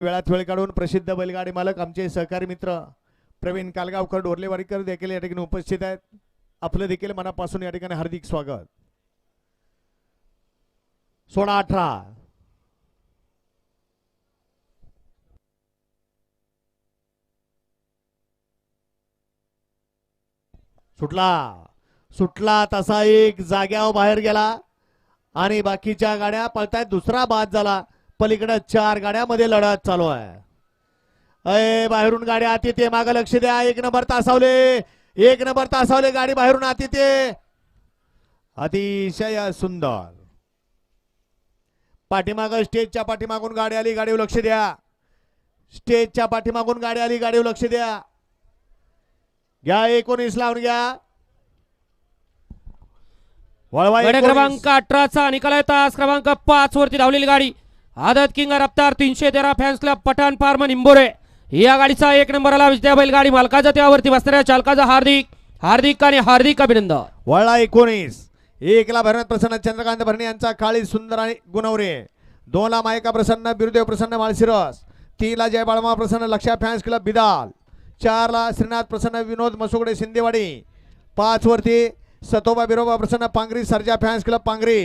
वेळात वेळ काढून प्रसिद्ध बैलगाडी मालक आमचे सहकारी मित्र प्रवीण कालगावकर डोरलेवारीकर देखील या ठिकाणी उपस्थित आहेत. आपलं देखील मनापासून या ठिकाणी हार्दिक स्वागत. 16-18 सुटला तसा एक जाग्यावर बाहेर गेला आणि बाकीच्या गाड्या पळतायत. दुसरा बाद झाला. पलीकडे 4 गाड्यामध्ये लढत चालू आहे. अय बाहेरून गाडी आत येते. मागे लक्ष द्या. 1 नंबर तासावले गाडी बाहेरून आत येते. अतिशय सुंदर. पाठीमाग स्टेजच्या पाठीमागून गाडी आली. गाडीवर लक्ष द्या. स्टेजच्या पाठीमागून गाडी आली. गाडीवर लक्ष द्या. घ्या 19 लावून घ्या. गाडी क्रमांक 18चा निकाल तास क्रमांक 5 वरती धावलेली गाडी आदत किंग रफ्तार 313 fans club Pathan form Nimbore या गाडीचा 1 नंबरला विजय बैलगाडी मालकाचा त्यावरती बसणाऱ्या चालकाचा हार्दिक अभिनंदन. वळला 19. 1 ला भरत प्रसन्न चंद्रकांत भरणे यांचा काळी सुंदर आणि गुणवरे. 2 ला मायका प्रसन्न बिरुदेव प्रसन्न माळशिरस. 3 ला जय बाळमा प्रसन्न लक्षा फॅन्स क्लब बिदाल. 4 ला श्रीनाथ प्रसन्न विनोद मसुगडे शिंदेवाडी. 5 वरती सतोबा बिरोबा प्रसन्न पांगरी सर्जा फॅन्स क्लब पांगरी.